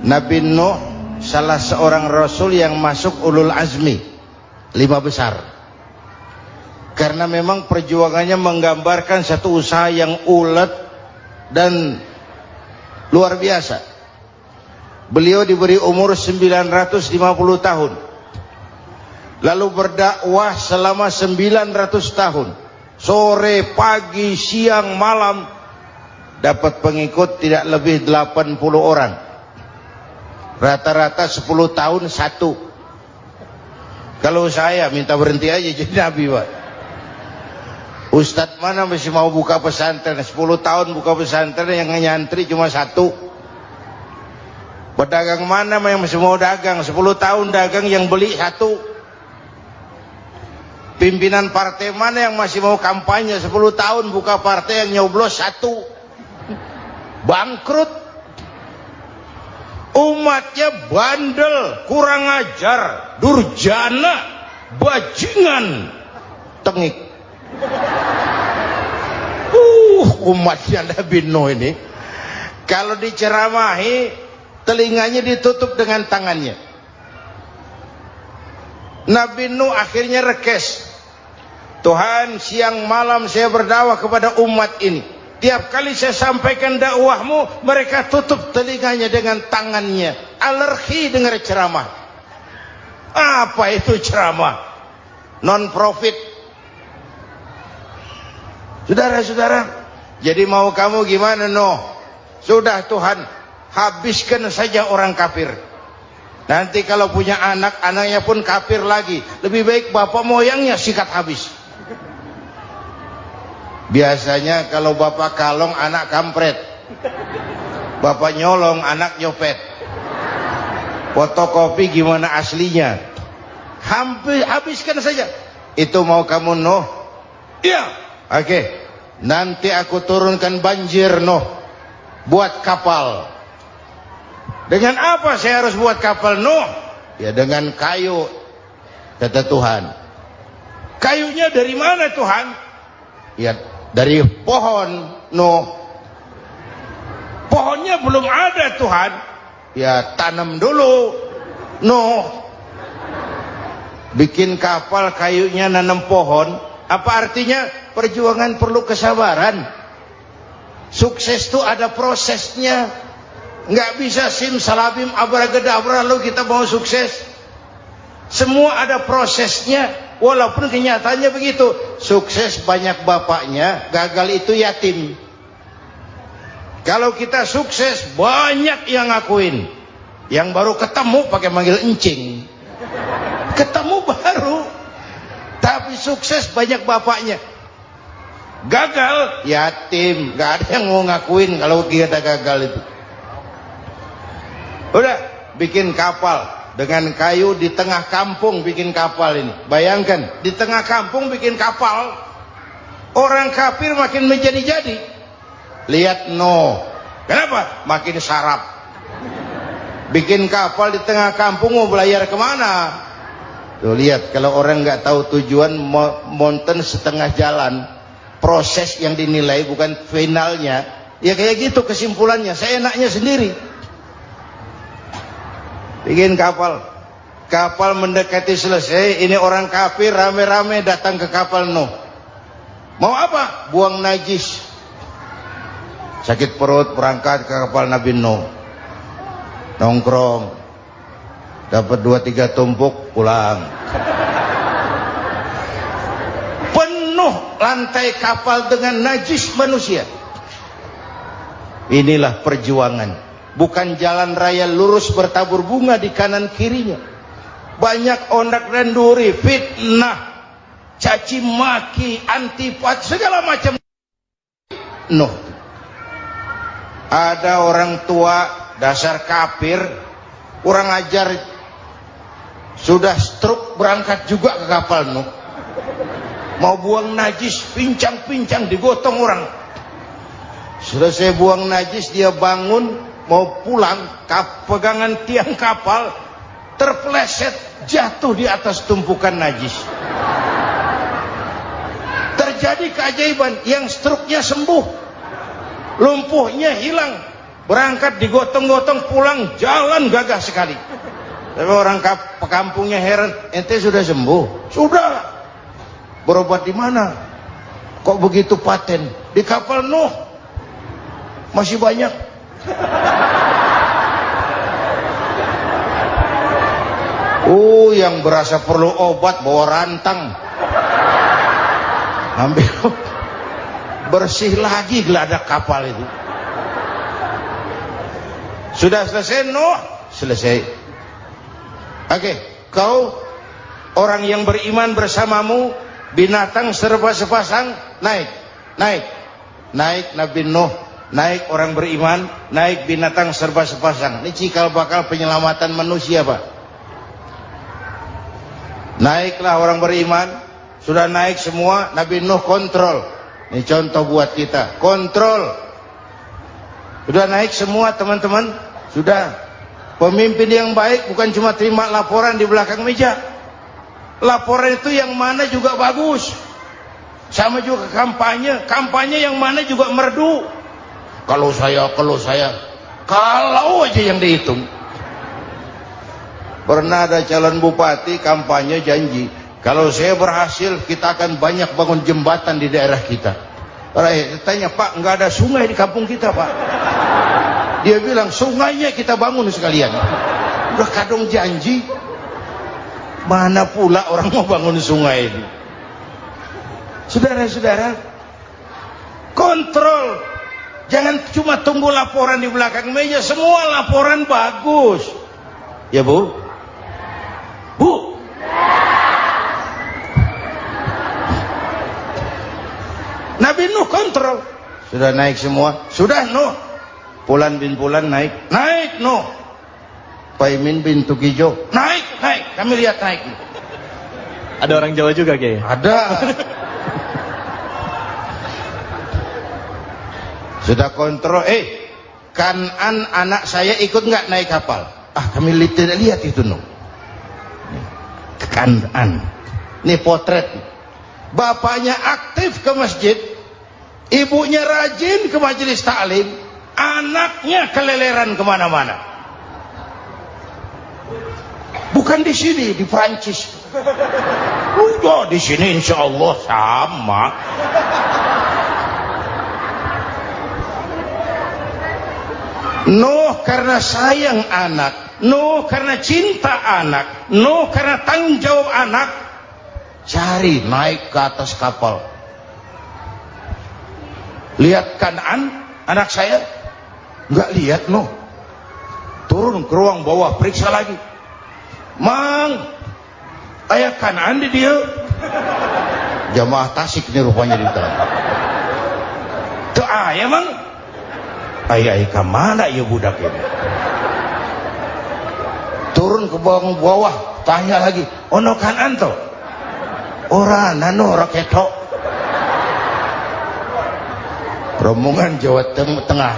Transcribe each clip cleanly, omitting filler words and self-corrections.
Nabi Nuh salah seorang rasul yang masuk ulul azmi 5 besar, karena memang perjuangannya menggambarkan satu usaha yang ulet dan luar biasa. Beliau diberi umur 950 tahun, lalu berdakwah selama 900 tahun, sore, pagi, siang, malam, dapat pengikut tidak lebih 80 orang, rata-rata 10 tahun satu. Kalau saya minta berhenti aja jadi nabi, Pak. Ustadz mana masih mau buka pesantren 10 tahun buka pesantren, yang nyantri cuma satu. Pedagang mana yang masih mau dagang 10 tahun dagang, yang beli satu. Pimpinan partai mana yang masih mau kampanye 10 tahun buka partai, yang nyoblos satu. Bangkrut. Umatnya bandel, kurang ajar, durjana, bajingan, tengik. Umatnya Nabi Nuh ini kalau diceramahi telinganya ditutup dengan tangannya. Nabi Nuh akhirnya rekes, Tuhan, siang malam saya berdakwah kepada umat ini, tiap kali saya sampaikan dakwahmu mereka tutup telinganya dengan tangannya, alergi dengar ceramah. Apa itu ceramah? Non profit. Saudara-saudara, jadi mau kamu gimana, Nuh? Sudah Tuhan, habiskan saja orang kafir. Nanti kalau punya anak, anaknya pun kafir lagi. Lebih baik bapak moyangnya sikat habis. Biasanya kalau bapak kalong, anak kampret. Bapak nyolong, anak nyopet. Fotokopi gimana aslinya? Habiskan saja. Itu mau kamu, Nuh? Iya. Oke, nanti aku turunkan banjir, Nuh. Buat kapal. Dengan apa saya harus buat kapal, Nuh? Ya dengan kayu, kata Tuhan. Kayunya dari mana, Tuhan? Ya dari pohon, Nuh. Pohonnya belum ada, Tuhan. Ya tanam dulu, Nuh. Bikin kapal, kayunya nanam pohon. Apa artinya? Perjuangan perlu kesabaran. Sukses itu ada prosesnya. Nggak bisa simsalabim abracadabra lalu kita mau sukses. Semua ada prosesnya. Walaupun kenyataannya begitu. Sukses banyak bapaknya, gagal itu yatim. Kalau kita sukses banyak yang ngakuin. Yang baru ketemu pakai manggil encing. Ketemu baru, tapi sukses banyak bapaknya. Gagal yatim, gak ada yang mau ngakuin kalau kita gagal itu. Udah bikin kapal dengan kayu di tengah kampung, bikin kapal ini. Bayangkan di tengah kampung bikin kapal, orang kafir makin menjadi-jadi. Lihat Nuh, kenapa? Makin sarap. Bikin kapal di tengah kampung, mau belayar kemana? Tuh lihat, kalau orang nggak tahu tujuan, mountain setengah jalan. Proses yang dinilai bukan finalnya. Ya kayak gitu kesimpulannya. Saya enaknya sendiri. Bikin kapal. Kapal mendekati selesai. Ini orang kafir rame-rame datang ke kapal Nuh. Mau apa? Buang najis. Sakit perut berangkat ke kapal Nabi Nuh. Nongkrong. Dapat 2-3 tumpuk pulang. Lantai kapal dengan najis manusia. Inilah perjuangan. Bukan jalan raya lurus bertabur bunga di kanan kirinya. Banyak ondak dan duri, fitnah, caci maki, antipat, segala macam. Nuh. Ada orang tua dasar kafir, kurang ajar, sudah stroke berangkat juga ke kapal Nuh. Mau buang najis, pincang-pincang digotong orang. Selesai buang najis, dia bangun mau pulang, pegangan tiang kapal terpeleset, jatuh di atas tumpukan najis. Terjadi keajaiban, yang struknya sembuh, lumpuhnya hilang, Berangkat digotong-gotong, pulang jalan gagah sekali. Tapi orang kampungnya heran, ente sudah sembuh? Sudah. Berobat di mana? Kok begitu paten? Di kapal Nuh. Masih banyak. Yang berasa perlu obat bawa rantang. Ambil bersih lagi geladak kapal itu. Sudah selesai Nuh? Selesai. Oke, kau orang yang beriman bersamamu, binatang serba sepasang, naik Nabi Nuh, naik orang beriman, naik binatang serba sepasang. Ini cikal bakal penyelamatan manusia, Pak. Naiklah orang beriman, sudah naik semua, Nabi Nuh kontrol. Ini contoh buat kita, kontrol. Sudah naik semua teman-teman, sudah. Pemimpin yang baik bukan cuma terima laporan di belakang meja. Laporan itu yang mana juga bagus. Sama juga kampanye, kampanye yang mana juga merdu. Kalau saya, kalau aja yang dihitung. Pernah ada calon bupati kampanye janji, kalau saya berhasil kita akan banyak bangun jembatan di daerah kita. Rakyat tanya, Pak, nggak ada sungai di kampung kita, Pak. Dia bilang, sungainya kita bangun sekalian. Udah kadung janji, mana pula orang mau bangun sungai ini. Saudara-saudara, kontrol. Jangan cuma tunggu laporan di belakang meja, semua laporan bagus. Ya Bu? Bu? Nabi Nuh kontrol. Sudah naik semua? Sudah Nuh. Pulan bin Pulan naik Nuh. Paimin bin Tukijo naik, kami lihat naik. Ada orang Jawa juga Kiai? Ada. Sudah kontrol, Kanan anak saya ikut nggak naik kapal? Kami tidak lihat itu Nuh. Kanan, ini potret. Bapaknya aktif ke masjid, ibunya rajin ke majelis taklim, anaknya keleleran kemana-mana. Bukan di sini, di Prancis. Udah di sini insya Allah sama. Nuh karena sayang anak, Nuh karena cinta anak, Nuh karena tanggung jawab anak, cari naik ke atas kapal. Lihat Kanan, anak saya. Nggak lihat Nuh. Turun ke ruang bawah, periksa lagi. Mang, ayah Kanan di dia. Jamaah Tasik ini rupanya di dalam. Tuh ayah Mang. Ayah ke mana ya budak ini? Turun ke bawah, tanya lagi. Ono Kanan toh? Ora nano raketo. Rombongan Jawa Tengah.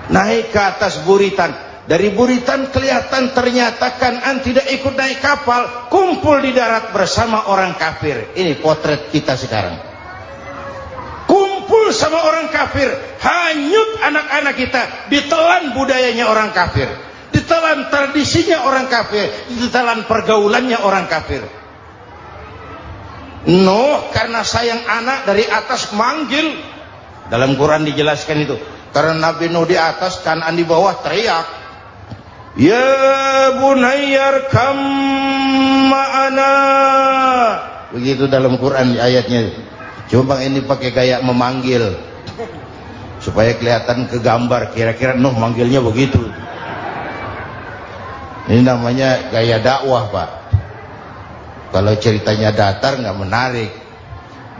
Naik ke atas buritan. Dari buritan kelihatan ternyata Kanan tidak ikut naik kapal, kumpul di darat bersama orang kafir. Ini potret kita sekarang. Kumpul sama orang kafir, hanyut anak-anak kita, ditelan budayanya orang kafir, ditelan tradisinya orang kafir, ditelan pergaulannya orang kafir. Nuh karena sayang anak dari atas manggil. Dalam Quran dijelaskan itu. Karena Nabi Nuh di atas, Kanan di bawah, teriak, ya bunayyarkam ma'ana. Begitu dalam Quran ayatnya. Cuma ini pakai gaya memanggil supaya kelihatan ke gambar, kira-kira Nuh manggilnya begitu. Ini namanya gaya dakwah, Pak. Kalau ceritanya datar nggak menarik.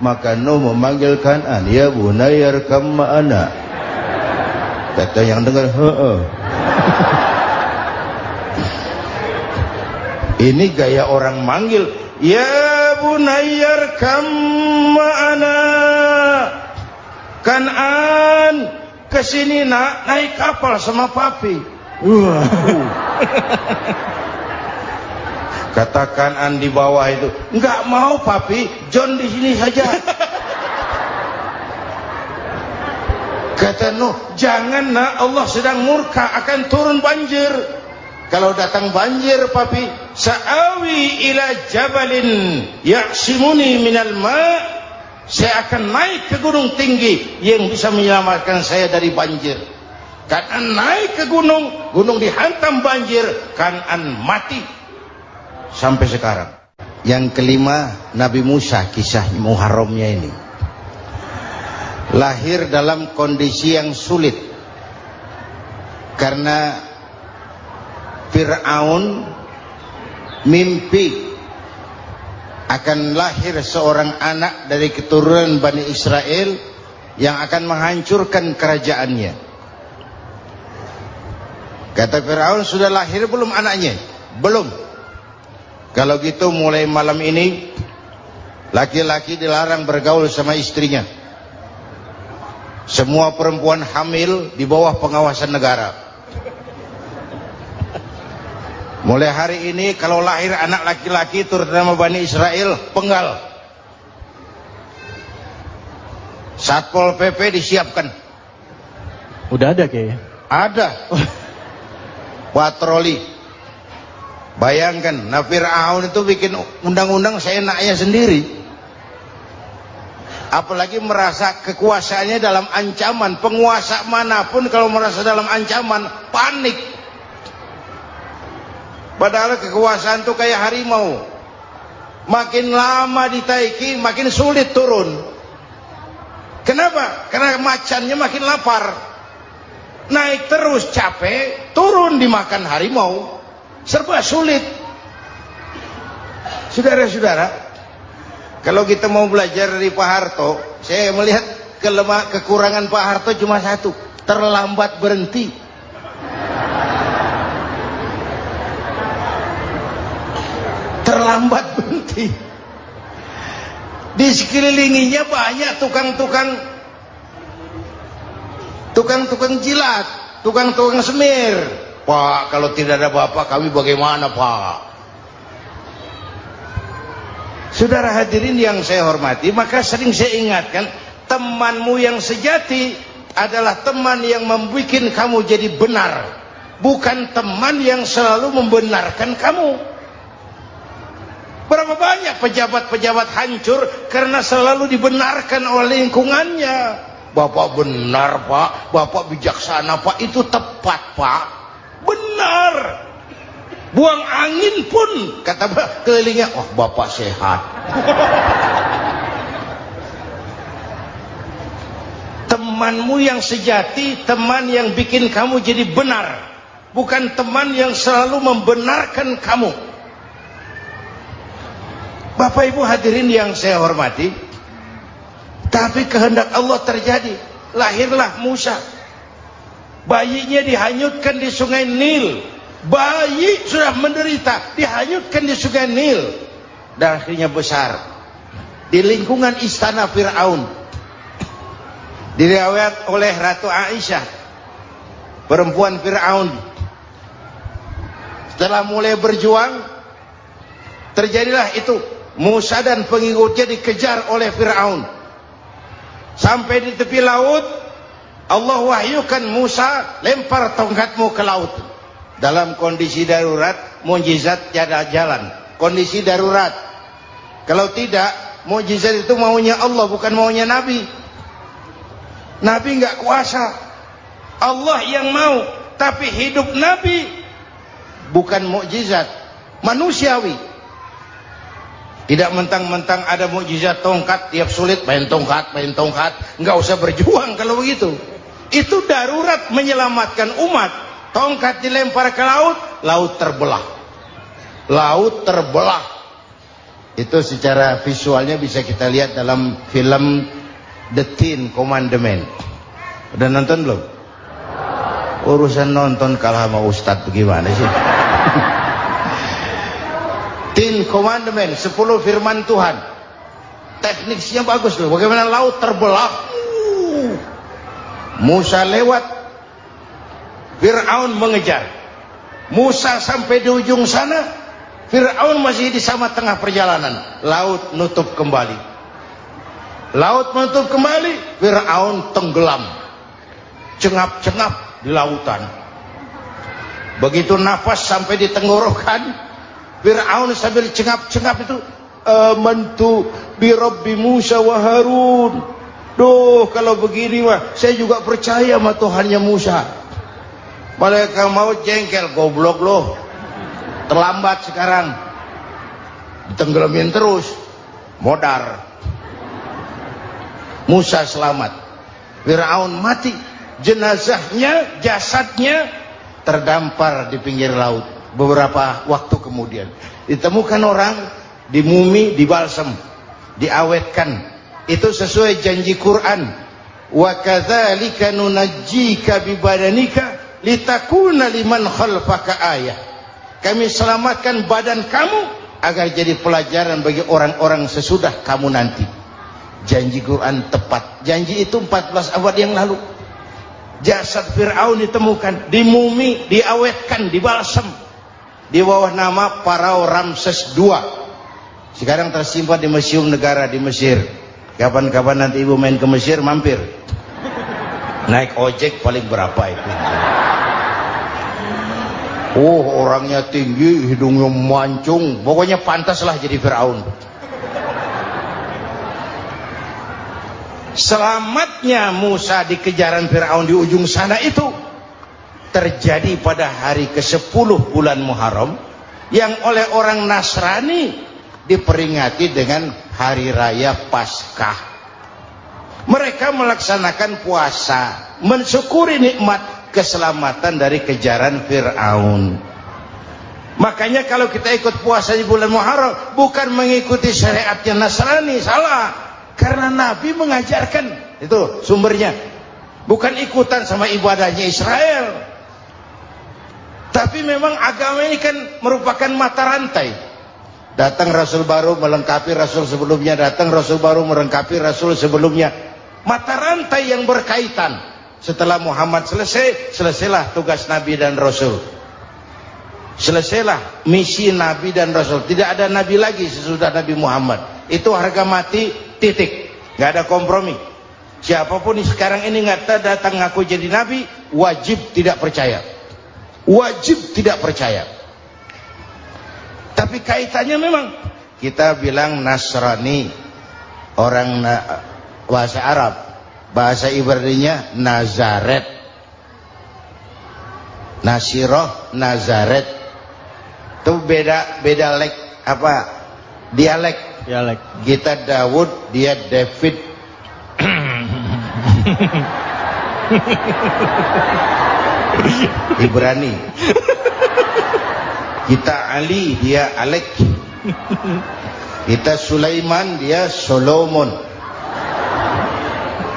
Maka Nuh memanggil Kanan, ya bunayyarkam ma'ana. Kata yang dengar, ini gaya orang manggil, ya bunayyarkam ma'ana. Kanan, kesini nak, naik kapal sama papi. Kata Kanan di bawah itu, enggak mau papi, John di sini saja. Kata Nuh, jangan nak, Allah sedang murka, akan turun banjir. Kalau datang banjir papi, sa'awi ila jabalin ya'simuni minal ma', saya akan naik ke gunung tinggi yang bisa menyelamatkan saya dari banjir. Kan'an naik ke gunung, gunung dihantam banjir, Kan'an mati. Sampai sekarang. Yang kelima, Nabi Musa, kisah Muharramnya ini. Lahir dalam kondisi yang sulit. Karena Fir'aun mimpi akan lahir seorang anak dari keturunan Bani Israel yang akan menghancurkan kerajaannya. Kata Fir'aun, sudah lahir belum anaknya? Belum. Kalau gitu mulai malam ini laki-laki dilarang bergaul sama istrinya. Semua perempuan hamil di bawah pengawasan negara. Mulai hari ini kalau lahir anak laki-laki terutama Bani Israel, penggal. Satpol PP disiapkan. Udah ada kayaknya. Ada. Patroli. Bayangkan, nah Fir'aun itu bikin undang-undang seenaknya sendiri. Apalagi merasa kekuasaannya dalam ancaman. Penguasa manapun kalau merasa dalam ancaman, panik. Padahal kekuasaan itu kayak harimau. Makin lama ditaiki, makin sulit turun. Kenapa? Karena macannya makin lapar. Naik terus capek, turun dimakan harimau. Serba sulit. Saudara-saudara, kalau kita mau belajar dari Pak Harto, saya melihat kekurangan Pak Harto cuma satu, terlambat berhenti. Terlambat berhenti. Di sekelilinginya banyak tukang jilat, tukang semir. Pak, kalau tidak ada bapak kami bagaimana, Pak? Saudara hadirin yang saya hormati, maka sering saya ingatkan, temanmu yang sejati adalah teman yang membuat kamu jadi benar, bukan teman yang selalu membenarkan kamu. Berapa banyak pejabat-pejabat hancur karena selalu dibenarkan oleh lingkungannya. Bapak benar, Pak. Bapak bijaksana, Pak. Itu tepat, Pak. Benar. Buang angin pun kata kelilingnya, oh bapak sehat. Temanmu yang sejati, teman yang bikin kamu jadi benar, bukan teman yang selalu membenarkan kamu. Bapak Ibu hadirin yang saya hormati, tapi kehendak Allah terjadi. Lahirlah Musa. Bayinya dihanyutkan di sungai Nil. Bayi sudah menderita, dihanyutkan di sungai Nil. Dan akhirnya besar di lingkungan istana Fir'aun. Diriwayat oleh Ratu Aisyah, perempuan Fir'aun. Setelah mulai berjuang, terjadilah itu. Musa dan pengikutnya dikejar oleh Fir'aun. Sampai di tepi laut, Allah wahyukan Musa, lempar tongkatmu ke laut. Dalam kondisi darurat, mukjizat tiada jalan. Kondisi darurat. Kalau tidak, mukjizat itu maunya Allah, bukan maunya Nabi. Nabi nggak kuasa. Allah yang mau. Tapi hidup Nabi bukan mukjizat, manusiawi. Tidak mentang-mentang ada mukjizat tongkat, tiap sulit main tongkat. Nggak usah berjuang kalau begitu. Itu darurat menyelamatkan umat. Tongkat dilempar ke laut, laut terbelah. Laut terbelah. Itu secara visualnya bisa kita lihat dalam film The Ten Commandments. Udah nonton belum? Urusan nonton kalah sama Ustadz bagaimana sih? Ten Commandments, 10 firman Tuhan. Tekniknya bagus loh. Bagaimana laut terbelah. Musa lewat, Fir'aun mengejar. Musa sampai di ujung sana, Fir'aun masih di sama tengah perjalanan. Laut nutup kembali. Laut menutup kembali, Fir'aun tenggelam. cengap-cengap di lautan. Begitu nafas sampai di tenggorokan, Fir'aun sambil cengap-cengap itu, amantu bi Rabbi Musa wa Harun. Duh, kalau begini mah saya juga percaya sama Tuhannya Musa. Malaikat maut jengkel, goblok loh, terlambat sekarang, ditenggelamin terus, modar. Musa selamat, Fir'aun mati, jenazahnya, jasadnya terdampar di pinggir laut. Beberapa waktu kemudian ditemukan orang, dimumi, dibalsem, diawetkan. Itu sesuai janji Quran, wa kadzalika nunajjika bi badanika litakuna liman khalfaka ayah. Kami selamatkan badan kamu agar jadi pelajaran bagi orang-orang sesudah kamu nanti. Janji Quran tepat. Janji itu 14 abad yang lalu. Jasad Fir'aun ditemukan, dimumi, diawetkan, dibalsem di bawah nama Farao Ramses II. Sekarang tersimpan di Museum Negara di Mesir. Kapan-kapan nanti ibu main ke Mesir, mampir. Naik ojek paling berapa itu? Oh, orangnya tinggi, hidungnya mancung, pokoknya pantaslah jadi Fir'aun. Selamatnya Musa di kejaran Fir'aun di ujung sana itu terjadi pada hari ke-10 bulan Muharram, yang oleh orang Nasrani diperingati dengan hari raya Paskah. Mereka melaksanakan puasa, mensyukuri nikmat keselamatan dari kejaran Fir'aun. Makanya kalau kita ikut puasa di bulan Muharram, bukan mengikuti syariatnya Nasrani, salah. Karena Nabi mengajarkan, itu sumbernya, bukan ikutan sama ibadahnya Israel. Tapi memang agama ini kan merupakan mata rantai. Datang Rasul baru melengkapi Rasul sebelumnya, datang Rasul baru melengkapi Rasul sebelumnya. Mata rantai yang berkaitan. Setelah Muhammad selesai, selesailah tugas Nabi dan Rasul. Selesailah misi Nabi dan Rasul. Tidak ada Nabi lagi sesudah Nabi Muhammad. Itu harga mati, titik. Gak ada kompromi. Siapapun sekarang ini nggak datang ngaku jadi Nabi, wajib tidak percaya. Wajib tidak percaya. Tapi kaitannya memang, kita bilang Nasrani, orang bahasa Arab, bahasa Ibraninya Nazaret, Nasiroh, Nazaret. Itu beda dialek. Kita Daud, dia David. Ibrani. Kita Ali, dia Alek. Kita Sulaiman, dia Solomon.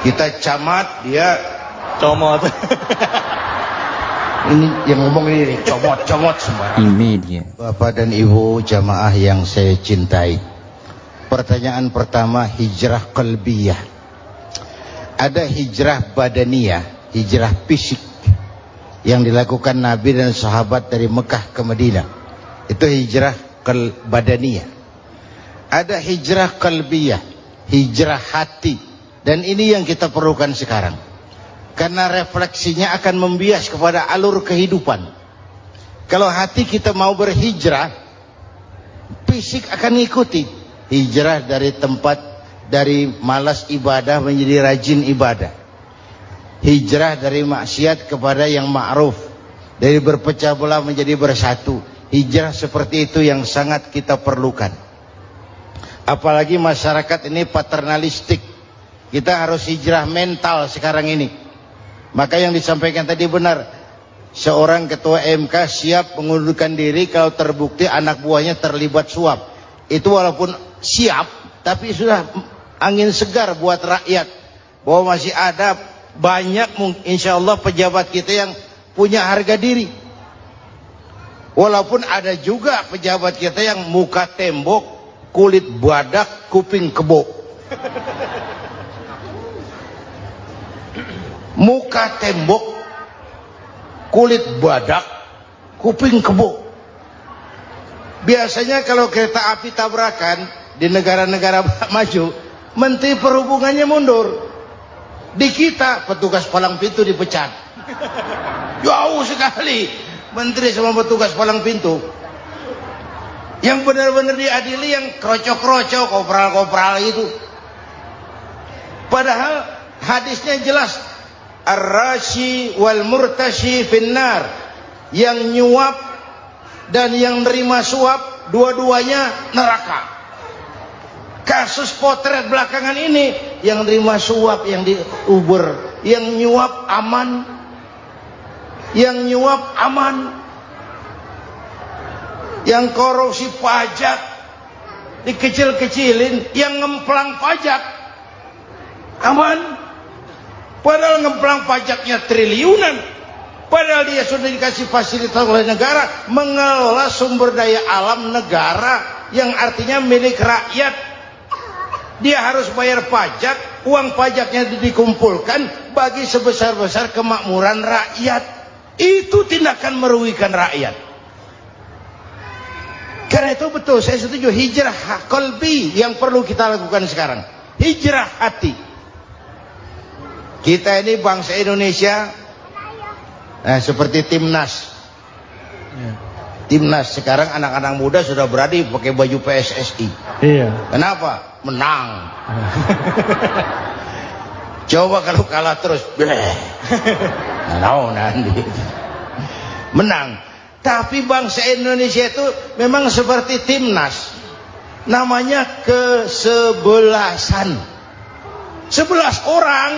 Kita Camat, dia Comot. Ini yang ngomong ini comot sembarang. Ini dia. Bapak dan Ibu jamaah yang saya cintai, pertanyaan pertama, hijrah qalbiyah. Ada hijrah badaniyah, hijrah fisik yang dilakukan Nabi dan sahabat dari Mekah ke Madinah. Itu hijrah badaniyah. Ada hijrah qalbiyah, hijrah hati. Dan ini yang kita perlukan sekarang. Karena refleksinya akan membias kepada alur kehidupan. Kalau hati kita mau berhijrah, fisik akan ngikuti. Hijrah dari tempat, dari malas ibadah menjadi rajin ibadah. Hijrah dari maksiat kepada yang ma'ruf, dari berpecah belah menjadi bersatu. Hijrah seperti itu yang sangat kita perlukan. Apalagi masyarakat ini paternalistik. Kita harus hijrah mental sekarang ini. Maka yang disampaikan tadi benar. Seorang ketua MK siap mengundurkan diri kalau terbukti anak buahnya terlibat suap. Itu walaupun siap, tapi sudah angin segar buat rakyat. Bahwa masih ada banyak insya Allah pejabat kita yang punya harga diri. Walaupun ada juga pejabat kita yang muka tembok, kulit badak, kuping kebo. Muka tembok, kulit badak, kuping kebo. Biasanya kalau kereta api tabrakan di negara-negara maju, Menteri Perhubungannya mundur. Di kita petugas palang pintu dipecat. Jauh sekali menteri sama petugas palang pintu. Yang benar-benar diadili yang krocok-krocok, kopral-kopral itu. Padahal hadisnya jelas, ar-rashi wal murtashi finnar, yang nyuap dan yang nerima suap dua-duanya neraka. Kasus potret belakangan ini, yang nerima suap yang diuber, yang nyuap aman, yang nyuap aman, yang korupsi pajak dikecil-kecilin, yang ngemplang pajak aman. Padahal ngemplang pajaknya triliunan, padahal dia sudah dikasih fasilitas oleh negara mengelola sumber daya alam negara yang artinya milik rakyat. Dia harus bayar pajak, uang pajaknya dikumpulkan bagi sebesar-besar kemakmuran rakyat. Itu tindakan merugikan rakyat. Karena itu betul, saya setuju, hijrah qalbi yang perlu kita lakukan sekarang. Hijrah hati. Kita ini bangsa Indonesia, seperti timnas. Timnas sekarang anak-anak muda sudah berani pakai baju PSSI. Iya. Kenapa? Menang. Coba kalau kalah terus, nanti menang. Tapi bangsa Indonesia itu memang seperti timnas, namanya kesebelasan. 11 orang.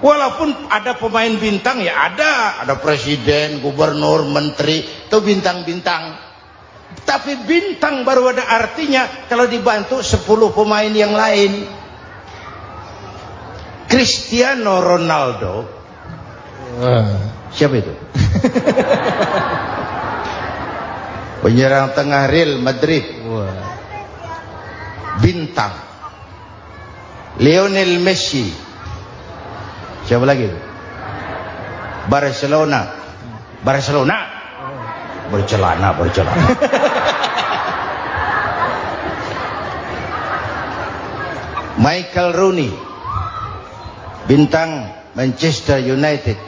Walaupun ada pemain bintang, ya ada presiden, gubernur, menteri, itu bintang-bintang. Tapi bintang baru ada artinya kalau dibantu 10 pemain yang lain. Cristiano Ronaldo, siapa itu? Penyerang tengah Real Madrid, bintang. Lionel Messi, siapa lagi? Barcelona, bercelana. Michael Rooney, bintang Manchester United.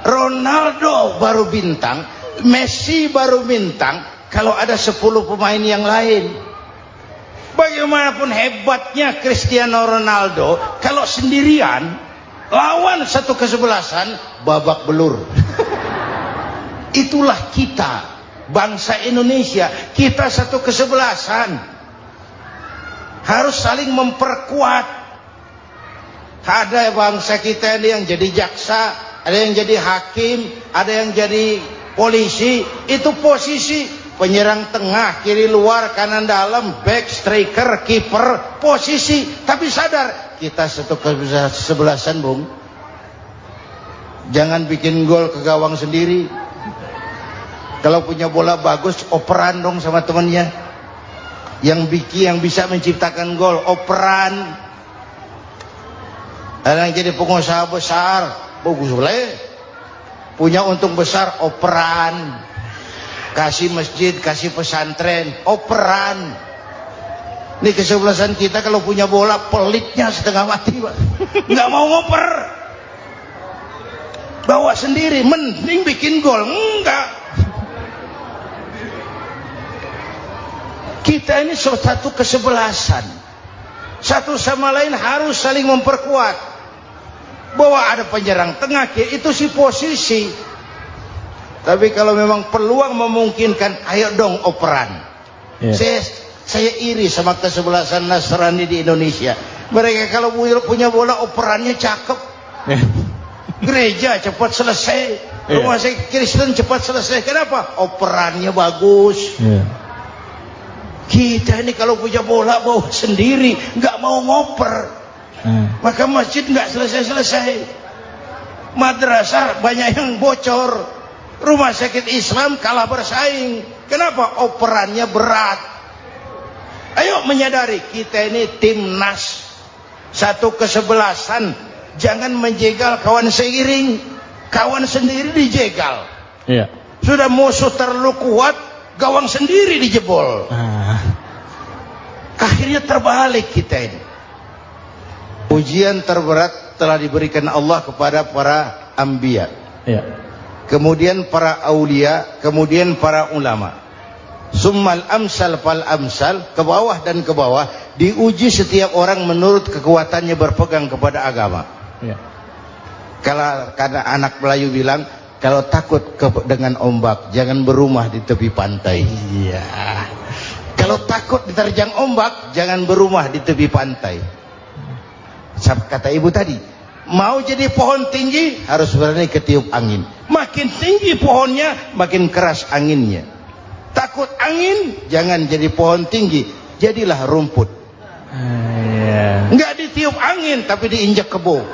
Ronaldo baru bintang, Messi baru bintang kalau ada 10 pemain yang lain. Bagaimanapun hebatnya Cristiano Ronaldo, kalau sendirian lawan satu kesebelasan, babak belur. Itulah kita, bangsa Indonesia. Kita satu kesebelasan, harus saling memperkuat. Ada bangsa kita ini yang jadi jaksa, ada yang jadi hakim, ada yang jadi polisi. Itu posisi penyerang tengah, kiri luar, kanan dalam, back, striker, kiper, posisi. Tapi sadar, kita satu kesebelasan, Bung. Jangan bikin gol ke gawang sendiri. Kalau punya bola bagus, operan dong sama temannya. Yang bisa menciptakan gol, operan. Ada yang jadi pengusaha besar, bagus boleh. Punya untung besar, operan. Kasih masjid, kasih pesantren, operan. Ini kesebelasan kita kalau punya bola, pelitnya setengah mati, Pak. Nggak mau ngoper. Bawa sendiri, mending bikin gol. Enggak. Kita ini satu kesebelasan. Satu sama lain harus saling memperkuat. Bahwa ada penyerang tengah, itu si posisi. Tapi kalau memang peluang memungkinkan, ayo dong operan. Saya iri sama kesebelasan Nasrani di Indonesia. Mereka kalau punya bola, operannya cakep. Gereja cepat selesai, rumah sakit Kristen cepat selesai. Kenapa? Operannya bagus. Kita ini kalau punya bola bawa sendiri, nggak mau ngoper. Maka masjid nggak selesai-selesai, madrasah banyak yang bocor, rumah sakit Islam kalah bersaing. Kenapa? Operannya berat. Ayo menyadari, kita ini timnas, satu kesebelasan. Jangan menjegal kawan seiring, kawan sendiri dijegal. Sudah musuh terlalu kuat, gawang sendiri dijebol. Akhirnya terbalik kita ini. Ujian terberat telah diberikan Allah kepada para anbiya, Ya. kemudian para aulia, kemudian para ulama. Summal amsal fal amsal, ke bawah dan ke bawah, diuji setiap orang menurut kekuatannya berpegang kepada agama. Ya. Kalau karena anak Melayu bilang, kalau takut dengan ombak, jangan berumah di tepi pantai. Iya. Kalau takut diterjang ombak, jangan berumah di tepi pantai. Kata ibu tadi, mau jadi pohon tinggi harus berani ketiup angin. Makin tinggi pohonnya, makin keras anginnya. Takut angin, jangan jadi pohon tinggi, jadilah rumput. Iya. Enggak ditiup angin, tapi diinjak kebo.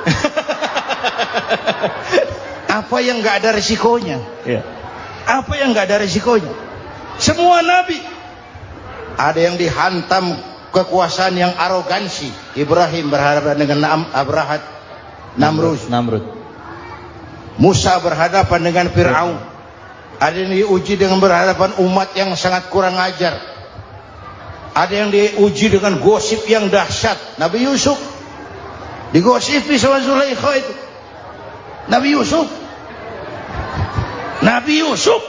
Apa yang enggak ada risikonya? Iya. Apa yang enggak ada risikonya? Semua nabi ada yang dihantam kekuasaan yang arogansi. Ibrahim berhadapan dengan Abrahat, Namrud. Musa berhadapan dengan Fir'aun. Ada yang diuji dengan berhadapan umat yang sangat kurang ajar. Ada yang diuji dengan gosip yang dahsyat. Nabi Yusuf digosipi sama Zulaikha itu. Nabi Yusuf Nabi Yusuf.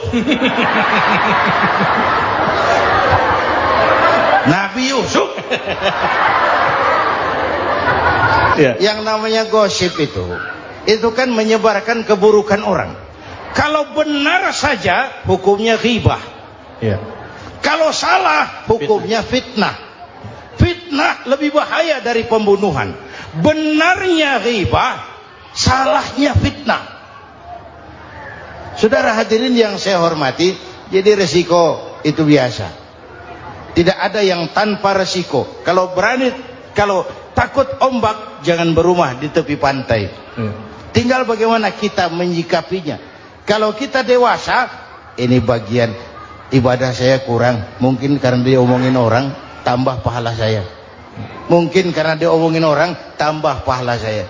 Ya. Yang namanya gosip itu kan menyebarkan keburukan orang. Kalau benar saja hukumnya ghibah. Ya. Kalau salah hukumnya fitnah. Fitnah lebih bahaya dari pembunuhan. Benarnya ghibah, salahnya fitnah. Saudara hadirin yang saya hormati, jadi resiko itu biasa. Tidak ada yang tanpa resiko. Kalau takut ombak, jangan berumah di tepi pantai. Ya. Tinggal bagaimana kita menyikapinya. Kalau kita dewasa, ini bagian ibadah saya kurang. Mungkin karena dia omongin orang, tambah pahala saya. Mungkin karena dia omongin orang, tambah pahala saya.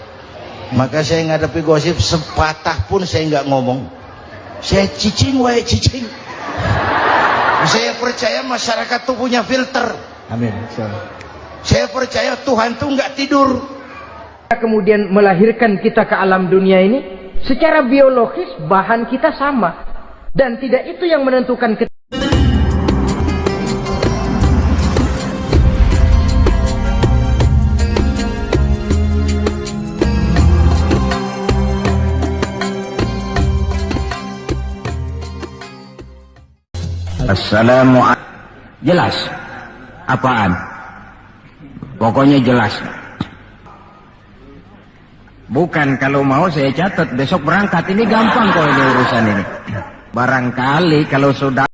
Maka saya ngadepi gosip, sepatah pun saya nggak ngomong. Saya cicing. Saya percaya masyarakat tuh punya filter. Amin. Saya percaya Tuhan tuh nggak tidur. Kemudian melahirkan kita ke alam dunia ini, secara biologis bahan kita sama, dan tidak itu yang menentukan Assalamualaikum. Jelas? Apaan? Pokoknya jelas. Bukan, kalau mau saya catat besok berangkat. Ini gampang kok ini urusan ini. Barangkali kalau sudah